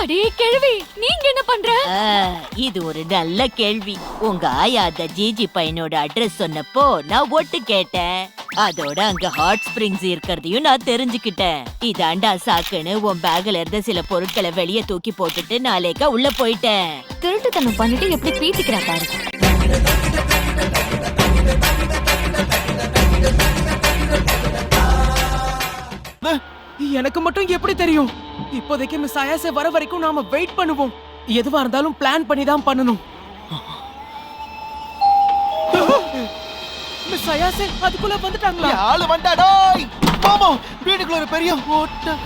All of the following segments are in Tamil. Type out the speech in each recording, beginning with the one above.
அடே கேள்வி, நீங்க என்ன பண்ற? இது ஒரு நல்ல கேள்வி. உங்க ஆயா அந்த ஜிஜி பையனோட அட்ரஸ் சொன்னப்போ நான் ஒட்டு கேட்டேன். அதோட அங்க ஹாட் ஸ்பிரிங்ஸ் இருக்கிறதையும் நான் தெரிஞ்சுக்கிட்டேன். இதாண்டா சாக்குன்னு உன் பேக்ல இருந்த சில பொருட்களை வெளியே தூக்கி போட்டுட்டு நாளைக்கா உள்ள போயிட்டேன். திருட்டுத்தனம் பண்ணிட்டு எப்படி பீத்திக்கிறா பாரு. எனக்கு மட்டும் எப்படி தெரியும்? இப்போதைக்கு மிஸ் ஆயாசே வர வரைக்கும் நாம வெயிட் பண்ணுவோம். எதுவா இருந்தாலும் பிளான் பண்ணி தான் பண்ணணும். மிஸ் ஆயாசே அதுக்குள்ள வந்துட்டாங்களா? ஆளு வந்தாடோய். மாமா வீட்டுக்குள்ள ஒரு பெரிய ஓட்ட.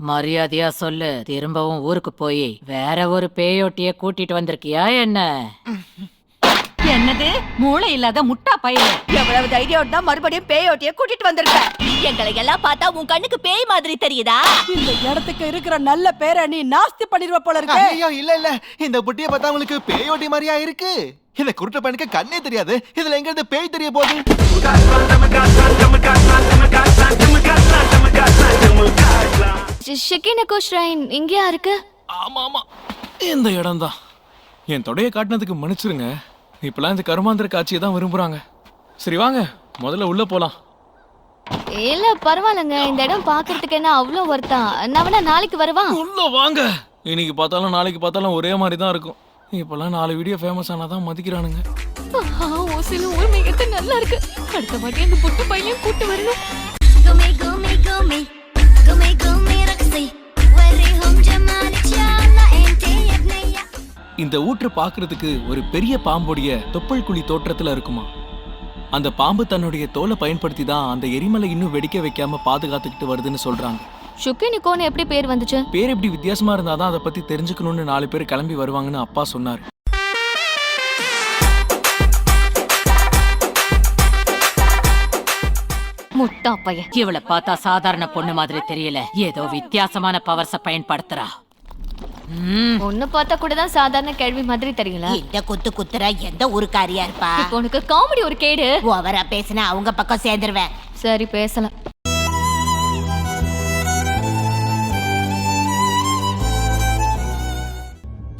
மரியாதையா சொல்லு. திரும்பவும் ஊருக்கு போய் வேற ஒரு பேயோட்டிய கூட்டிட்டு வந்திருக்கியா என்ன? என்னது மூளை இல்லாத முட்டா பையன், எவ்வளவு தைரியம் தான் மறுபடியும் பேயோட்டிய கூட்டிட்டு வந்திருக்க? எங்களை எல்லாம் பார்த்தா உன் கண்ணுக்கு பேய் மாதிரி தெரியுதா? இந்த இடத்துக்கு இருக்கிற நல்ல பேரை நீ நாஸ்தி பண்ணிடுவ போல இருக்கு. ஐயோ இல்ல இல்ல, இந்த புட்டியை பார்த்தா உங்களுக்கு பேயோட்டி மாதிரியா இருக்கு. இந்த குருட்டு பையனுக்கு கண்ணே தெரியாது, இதுல எங்க இருந்து பேய் தெரிய போகுது? ஷிகினகோ ஷ்ரைன் இங்கயா இருக்கு? ஆமா ஆமா, இந்த இடம் தான். என் தொடைய காட்டினதுக்கு மன்னிச்சிருங்க. இப்பெல்லாம் இந்த கருமாந்திர காட்சியை தான் விரும்புறாங்க. சரி வாங்க, முதல்ல உள்ள போலாம். இல்ல பரவாயில்லங்க, இந்த இடம் பாக்குறதுக்கு என்ன அவ்வளவு வருத்தா? நான் வேணா நாளைக்கு வரவா? உள்ள வாங்க. இன்னைக்கு பார்த்தாலும் நாளைக்கு பார்த்தாலும் ஒரே மாதிரி தான் இருக்கும். இப்பெல்லாம் 4 வீடியோ ஃபேமஸ் ஆனாதான் மதிக்கிறானுங்க. ஓசில ஊர் மிகத்து நல்லா இருக்கு. அடுத்த வாட்டி அந்த புட்டு பையன் கூட்டு வரணும். قومي قومي قومي قومي قومي رقصي وريهم جمالك يا الله انت يا بنيه. இந்த ஊற்று பார்க்கிறதுக்கு ஒரு பெரிய பாம்புடைய தொப்பல் குழி தோற்றத்துல இருக்குமா. அந்த பாம்பு தன்னுடைய தோலை பயன்படுத்தி தான் அந்த எரிமலை இன்னும் வெடிக்க வைக்காம பாதுகாத்துக்கிட்டு வருதுன்னு சொல்றாங்க. ஷுகினிகோன்னு எப்படி பேர் வந்துச்சு? பேர் எப்படி வித்தியாசமா இருந்தாதான் அதை பத்தி தெரிஞ்சுக்கணும்னு 4 பேர் கிளம்பி வருவாங்கன்னு அப்பா சொன்னாரு. முட்டா பையன். இவளை பார்த்தா சாதாரண பொண்ணு மாதிரி தெரியல, ஏதோ வித்தியாசமான பவர்ஸ பயன்படுத்துறா. ஒண்ணு பார்த்தா கூட தான் சாதாரண கேள்வி மாதிரி தெரியல. இந்த குத்து குத்துற எந்த ஊருக்காரியா இருப்பா? இப்போ உனக்கு காமெடி ஒரு கேடு. ஓவரா பேசினா அவங்க பக்கம் சேர்ந்துருவேன். சரி பேசலாம்.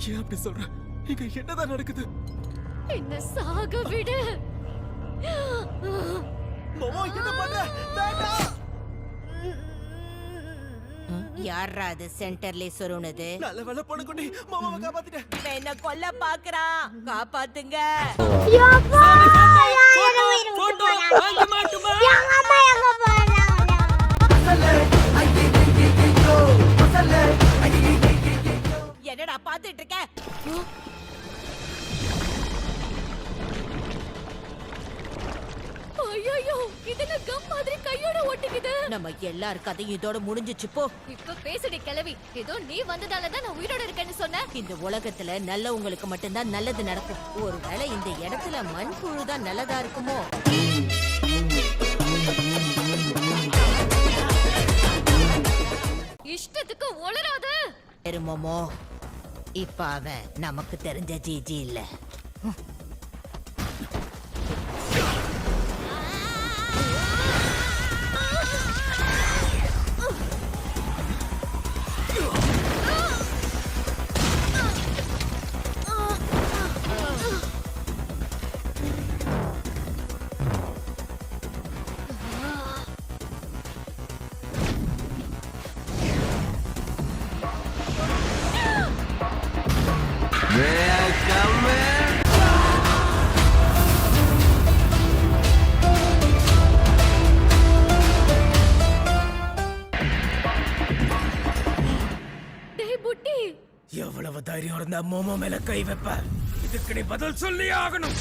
ஏன் அப்படி சொல்ற? இங்க என்னதான் நடக்குது? என்ன சாக விடு. மாமா என்ன பண்ற? வேண்டாம். யாரா அது சென்டர்ல சொருனது? நல்ல வேளை பொண்ணு குட்டி மாமாவை காப்பாத்திட்டேன். என்ன கொல்ல பாக்குறான், காப்பாத்துங்க. என்னடா பாத்துட்டு இருக்க? ஐயோ, இதென்ன கம் மாதிரி கையோட ஒட்டிக்குது. நம்ம எல்லார் கதையும் இதோட முடிஞ்சிச்சு போ. இப்ப பேசுடி கிளவி. ஏதோ நீ வந்ததால தான் நான் உயிரோட இருக்கேன்னு சொன்னேன். இந்த உலகத்துல நல்லவங்களுக்கு மட்டும்தான் நல்லது நடக்கும். ஒருவேளை இந்த இடத்துல மண்புழு தான் நல்லதா இருக்குமோ? இஷ்டத்துக்கு உளராத. பெருமமோ, இப்ப அவன் நமக்கு தெரிஞ்ச ஜிஜி இல்ல. எவ்வளவு தைரியம் இருந்தா மோமோ மேல கை வைப்ப? இதுக்கு நீ பதில் சொல்லி ஆகணும்.